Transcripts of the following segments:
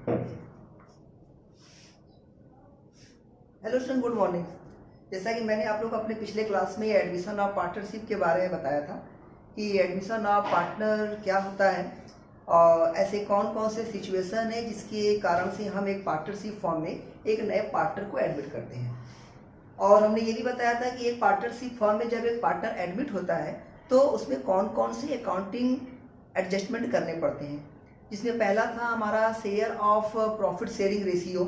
Hello student, good morning. जैसा कि मैंने आप लोग को अपने पिछले क्लास में एडमिशन ऑफ पार्टनरशिप के बारे में बताया था कि एडमिशन ऑफ पार्टनर क्या होता है और ऐसे कौन कौन से सिचुएशन है जिसके कारण से हम एक पार्टनरशिप फॉर्म में एक नए पार्टनर को एडमिट करते हैं। और हमने ये भी बताया था कि एक पार्टनरशिप फॉर्म में जब एक पार्टनर एडमिट होता है तो उसमें कौन कौन से अकाउंटिंग एडजस्टमेंट करने पड़ते हैं, जिसमें पहला था हमारा share of profit sharing ratio.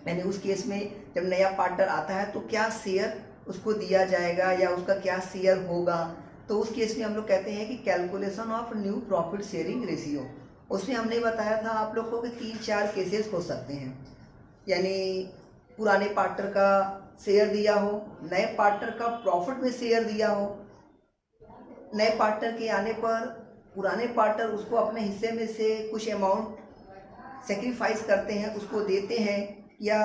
यानी उस केस में जब नया पार्टनर आता है तो क्या शेयर उसको दिया जाएगा या उसका क्या शेयर होगा, तो उस केस में हम लोग कहते हैं कि calculation of new profit sharing ratio. उसमें हमने बताया था आप लोग को कि 3-4 केसेस हो सकते हैं, यानी पुराने पार्टनर का शेयर दिया हो, नए पार्टनर का प्रॉफिट में शेयर दिया हो, नए पार्टनर के आने पर पुराने पार्टनर उसको अपने हिस्से में से कुछ अमाउंट सेक्रीफाइस करते हैं, उसको देते हैं, या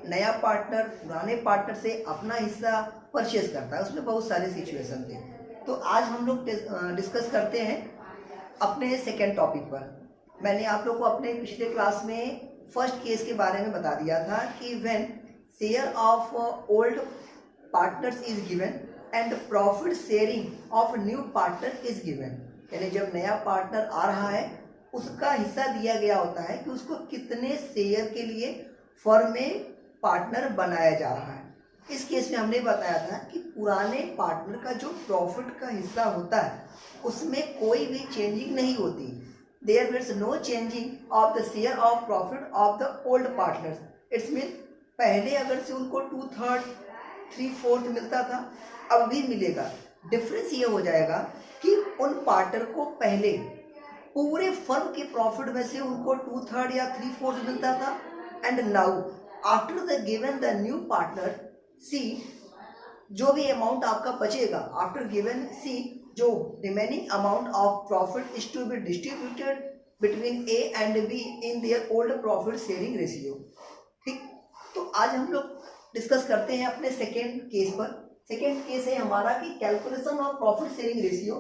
नया पार्टनर पुराने पार्टनर से अपना हिस्सा परचेज करता है। उसमें बहुत सारे सिचुएशन थे। तो आज हम लोग डिस्कस करते हैं अपने सेकेंड टॉपिक पर। मैंने आप लोग को अपने पिछले क्लास में फर्स्ट केस के बारे में बता दिया था कि when share of old partners is given and profit sharing of new partner is given, यानी जब नया पार्टनर आ रहा है उसका हिस्सा दिया गया होता है कि उसको कितने शेयर के लिए फर्म में पार्टनर बनाया जा रहा है। इस केस में हमने बताया था कि पुराने पार्टनर का जो प्रॉफिट का हिस्सा होता है उसमें कोई भी चेंजिंग नहीं होती। There is no changing of the share of profit of the old partners. It's mean पहले अगर से उनको 2/3 3/4 मिलता था, अब भी मिलेगा। डिफरेंस ये हो जाएगा कि उन पार्टनर को पहले पूरे फर्म के प्रॉफिट में से उनको 2/3 या 3/4 मिलता था, and now after the given the new partner C, जो भी अमाउंट आपका बचेगा आफ्टर गिवन सी, जो remaining amount of profit is to be distributed between A and B in their old profit sharing ratio. ठीक, तो आज हम लोग डिस्कस करते हैं अपने सेकेंड केस पर। सेकेंड केस है हमारा कि calculation of profit sharing ratio.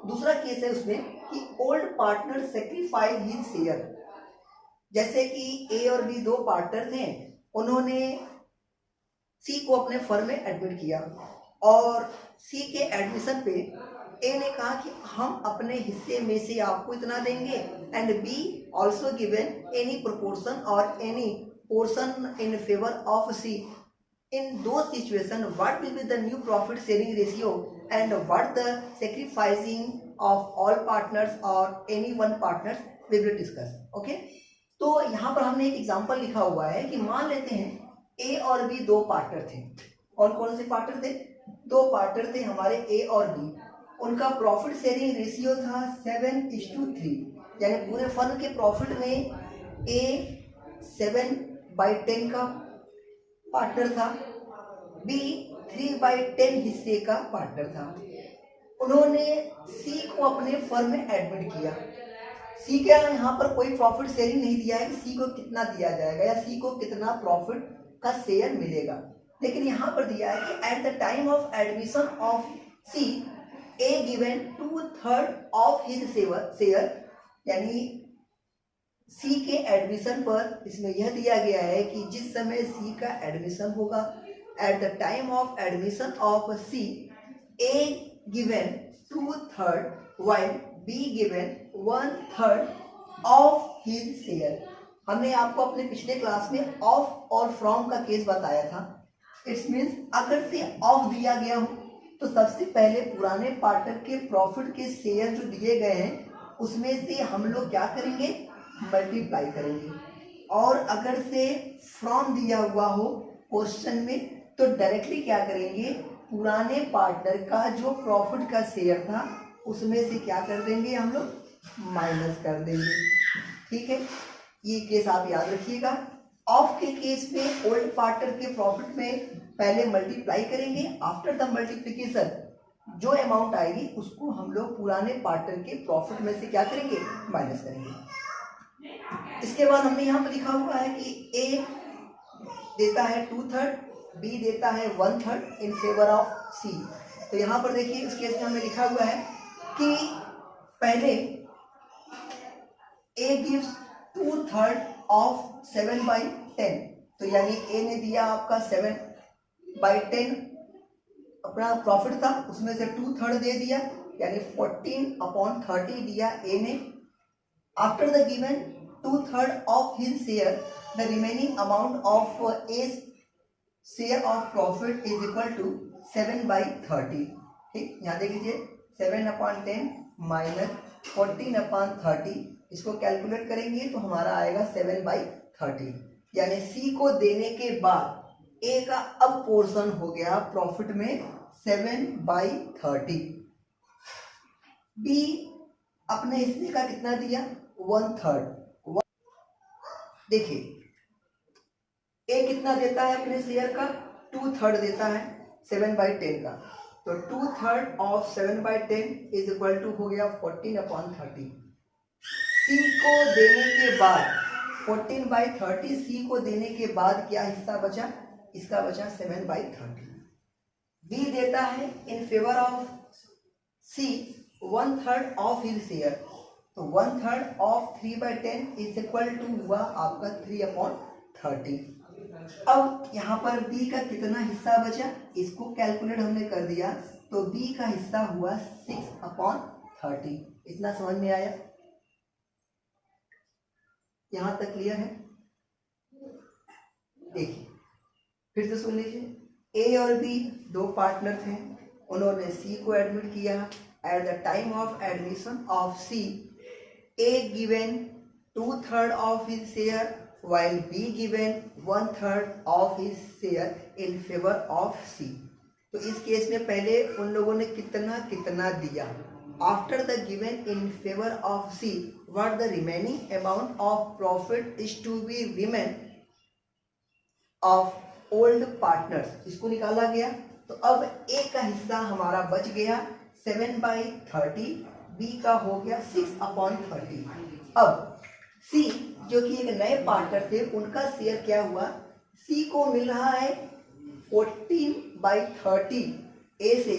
दूसरा केस है उसमें कि old partner sacrifice his share. जैसे कि ए और बी दो पार्टनर थे, उन्होंने सी को अपने फर्म में एडमिट किया और सी के एडमिशन पे ए ने कहा कि हम अपने हिस्से में से आपको इतना देंगे, and B also given any proportion और any portion in favour of C. इन दो situation what will be the new profit sharing ratio and what the sacrificing of all partners और any one partner will be discuss. Okay, तो यहाँ पर हमने एक example लिखा हुआ है कि मान लेते हैं ए और बी दो पार्टनर थे। कौन कौन से पार्टनर थे? दो पार्टनर थे हमारे ए और बी। उनका प्रॉफिट शेयरिंग रेशियो था 7:3, यानी पूरे फर्म के प्रॉफिट में ए 7/10 का पार्टनर था, बी 3/10 हिस्से का पार्टनर था। उन्होंने सी को अपने फर्म में एडमिट किया। सी क्या है, यहाँ पर कोई प्रॉफिट शेयरिंग नहीं दिया है कि सी को कितना दिया जाएगा या सी को कितना प्रॉफिट का शेयर मिलेगा, लेकिन यहाँ पर दिया है कि at the time of admission of C A given 2/3 of his share, यानी सी के एडमिशन पर इसमें यह दिया गया है कि जिस समय सी का एडमिशन होगा, at the time of admission of C A given 2/3 while B given 1/3 of his share. हमने आपको अपने पिछले क्लास में ऑफ और फ्रॉम का केस बताया था। इट्स मीन्स अगर से ऑफ दिया गया हो तो सबसे पहले पुराने पार्टनर के प्रॉफिट के शेयर जो दिए गए हैं उसमें से हम लोग क्या करेंगे, मल्टीप्लाई करेंगे। और अगर से फ्रॉम दिया हुआ हो क्वेश्चन में तो डायरेक्टली क्या करेंगे, पुराने पार्टनर का जो प्रॉफिट का शेयर था उसमें से क्या कर देंगे, हम लोग माइनस कर देंगे। ठीक है, ये केस आप याद रखिएगा। ऑफ के केस में ओल्ड पार्टनर के प्रॉफिट में पहले मल्टीप्लाई करेंगे, आफ्टर द मल्टीप्लिकेशन जो अमाउंट आएगी उसको हम लोग पुराने पार्टनर के प्रॉफिट में से क्या करेंगे, माइनस करेंगे। इसके बाद हमने यहाँ पर लिखा हुआ है कि ए देता है 2/3, बी देता है 1/3 इन फेवर ऑफ सी। तो यहाँ पर देखिए इस केस में हमने लिखा हुआ है कि पहले ए गिव्स 2/3 ऑफ 7/10, तो यानी ए ने दिया आपका 7/10 अपना प्रॉफिट था, उसमें से 2/3 दे दिया, यानी 14/30 दिया ए ने। After the given 2/3 of his share, the remaining amount of A share of profit is equal to 7/30। ठीक, यहाँ देख लीजिए 7/10 माइनस 14/30, इसको कैलकुलेट करेंगे तो हमारा आएगा 7/30, यानी सी को देने के बाद ए का अब पोर्शन हो गया प्रॉफिट में 7/30। बी अपने हिस्से का कितना दिया, 1/3। देखिए ए कितना देता है अपने शेयर का, 2/3 देता है 7/10 का, तो 2/3 ऑफ 7/10 इज इक्वल टू हो गया 14/30। सी को देने के बाद 14/30 सी को देने के बाद क्या हिस्सा बचा, इसका बचा 7/30। बी देता है in favour of C 1/3 of his share, तो 1/3 ऑफ 3/10 इज इक्वल टू हुआ आपका 3/30। अब यहाँ पर बी का कितना हिस्सा बचा, इसको कैलकुलेट हमने कर दिया, तो बी का हिस्सा हुआ 6/30। इतना समझ में आया, यहां तक क्लियर है। देखिए फिर से सुन लीजिए, ए और बी दो पार्टनर थे, उन्होंने सी को एडमिट किया। At the time of admission of C, A given 2/3 of his share while B given 1/3 of his share in favor of C। तो इस केस में पहले उन लोगों ने कितना कितना दिया। After the given in favour of C, what the remaining amount of profit is to be remain of old partners, इसको निकाला गया। तो अब A का हिस्सा हमारा बच गया 7/30, B का हो गया 6/30। अब C जो कि एक नए पार्टनर थे, उनका शेयर क्या हुआ, सी को मिल रहा है 14/30 ए से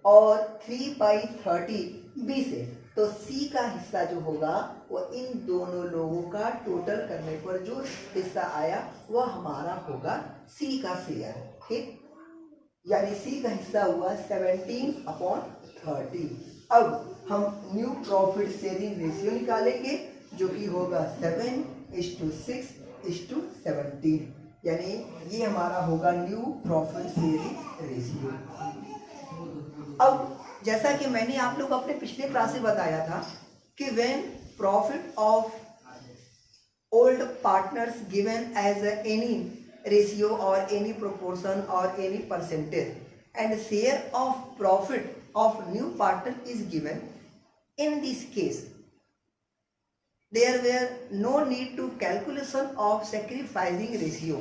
और 3/30 बी से, तो सी का हिस्सा जो होगा वो इन दोनों लोगों का टोटल करने पर जो हिस्सा आया वह हमारा होगा सी का शेयर। ठीक, यानी सी का हिस्सा हुआ 17/30। अब हम न्यू प्रॉफिट शेयरिंग रेशियो निकालेंगे, जो कि होगा 7:6:17, यानी ये हमारा होगा न्यू प्रॉफिट शेयरिंग रेशियो। अब जैसा कि मैंने आप लोग अपने पिछले क्लास में बताया था कि when profit of old partners given as any ratio और एनी प्रोपोर्शन और any percentage and share of profit of new partner is given, in this case there were no need to calculation of sacrificing ratio.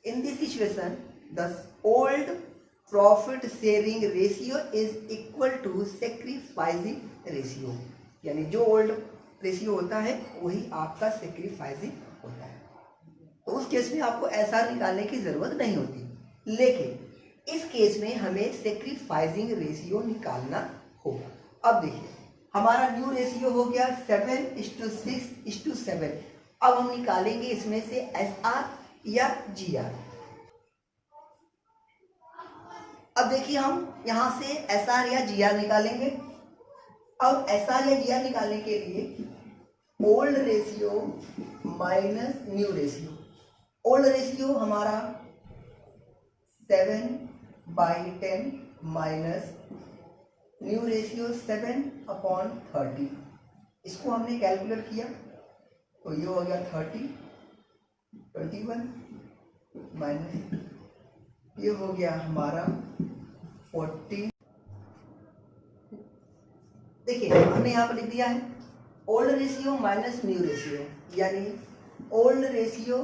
In this situation, the old profit sharing ratio is equal to sacrificing ratio, यानी जो old ratio होता है वही आपका sacrificing होता है। तो उस केस में आपको एसआर निकालने की जरूरत नहीं होती, लेकिन इस केस में हमें सेक्रीफाइसिंग रेशियो निकालना होगा। अब देखिए हमारा न्यू रेशियो हो गया 7:6:7। अब हम निकालेंगे इसमें से एसआर या जीआर। अब देखिए हम यहां से एसआर या जीआर निकालेंगे। अब एसआर या जीआर निकालने के लिए old ratio minus new ratio. Old ratio हमारा 7/10 माइनस न्यू रेशियो 7/30, इसको हमने कैलकुलेट किया तो ये हो गया 30, 21 माइनस ये हो गया हमारा 14। देखिए हमने यहाँ पर लिख दिया है old ratio minus new ratio, यानी old ratio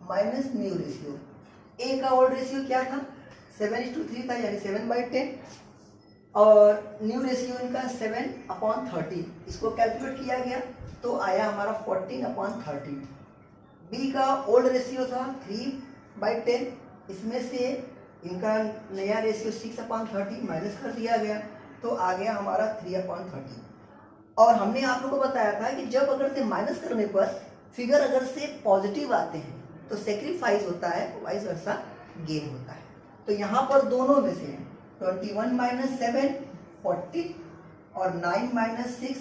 minus new ratio. A का ओल्ड रेशियो क्या था, 7:3 था, यानी 7/10, और न्यू रेशियो इनका 7/30, इसको कैलकुलेट किया गया तो आया हमारा 14/30। बी का ओल्ड रेशियो था 3/10, इसमें से इनका नया रेशियो 6/30 माइनस कर दिया गया तो आ गया हमारा 3/30। और हमने आप लोगों को बताया था कि जब अगर से माइनस करने पर फिगर अगर से पॉजिटिव आते हैं तो सेक्रीफाइस होता है, वाइस वर्सा गेन होता है। तो यहाँ पर दोनों में से 21 माइनस 7 40 और 9 माइनस 6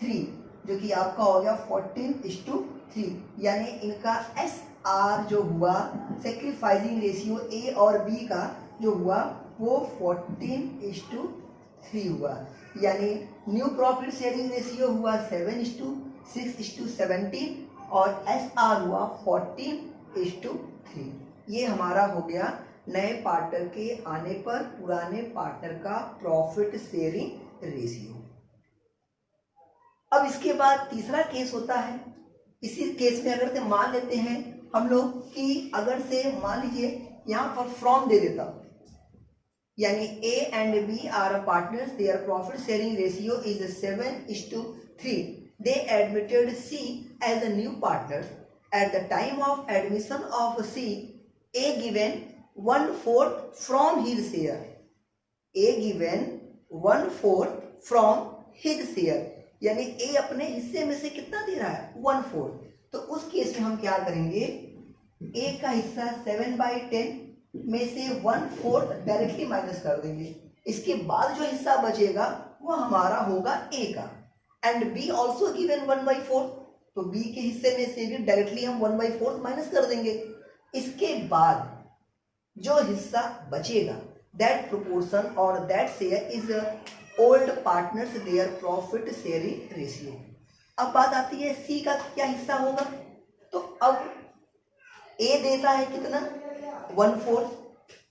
3, जो कि आपका हो गया 14:3, यानी इनका SR जो हुआ सेक्रीफाइसिंग रेशियो A और B का जो हुआ वो 14:3 हुआ, यानी न्यू प्रॉफिट शेयरिंग रेशियो हुआ 7:6:17 और SR हुआ 14:3। ये हमारा हो गया नए पार्टनर के आने पर पुराने पार्टनर का प्रॉफिट शेयरिंग रेशियो। अब इसके बाद तीसरा केस होता है। इसी केस में अगर से मान लेते हैं हम लोग कि अगर से मान लीजिए यहाँ पर फ्रॉम दे देता, यानी A and B are partners, their profit sharing ratio is 7:3. They admitted C as a new partner. At the time of admission of C, A given 1/4 from his share. A given 1/4 from his share, यानी A अपने हिस्से में से कितना दे रहा है 1/4। तो उस केस में हम क्या करेंगे, A का हिस्सा 7/10 में से 1/4 डायरेक्टली माइनस कर देंगे। इसके बाद जो हिस्सा बचेगा वो हमारा होगा A का। एंड B ऑल्सो गिवन 1/4, तो B के हिस्से में से भी डायरेक्टली हम 1/4 माइनस कर देंगे। इसके बाद जो हिस्सा बचेगा दैट प्रोपोर्शन और that share is old partners their profit sharing ratio. अब बात आती है C का क्या हिस्सा होगा। तो अब A देता है कितना 1/4,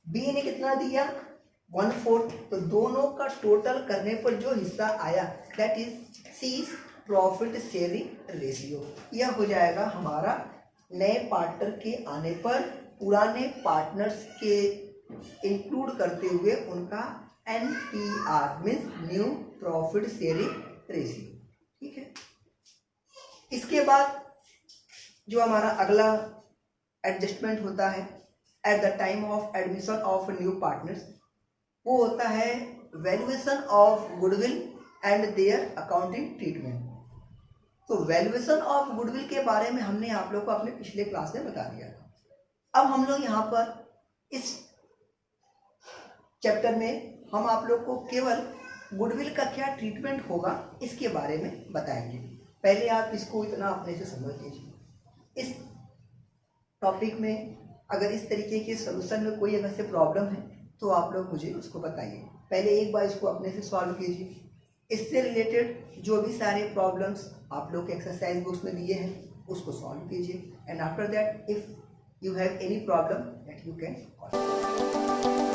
B ने कितना दिया 1/4, तो दोनों का टोटल करने पर जो हिस्सा आया that is C's profit sharing ratio. यह हो जाएगा हमारा नए पार्टनर के आने पर पुराने पार्टनर्स के इंक्लूड करते हुए उनका NPR means new profit sharing ratio. ठीक है, इसके बाद जो हमारा अगला एडजस्टमेंट होता है at the time of admission of new partners, वो होता है valuation of goodwill and their accounting treatment. तो वैल्यूएशन ऑफ गुडविल के बारे में हमने आप लोग को अपने पिछले क्लास में बता दिया था। अब हम लोग यहाँ पर इस चैप्टर में हम आप लोग को केवल गुडविल का क्या ट्रीटमेंट होगा इसके बारे में बताएंगे। पहले आप इसको इतना अपने से समझ लीजिए। इस टॉपिक में अगर इस तरीके के सॉल्यूशन में कोई अगर से प्रॉब्लम है तो आप लोग मुझे उसको बताइए। पहले एक बार इसको अपने से सॉल्व कीजिए। इससे रिलेटेड जो भी सारे प्रॉब्लम्स आप लोग के एक्सरसाइज बुक्स में दिए हैं उसको सॉल्व कीजिए। And after that if you have any problem that you can call.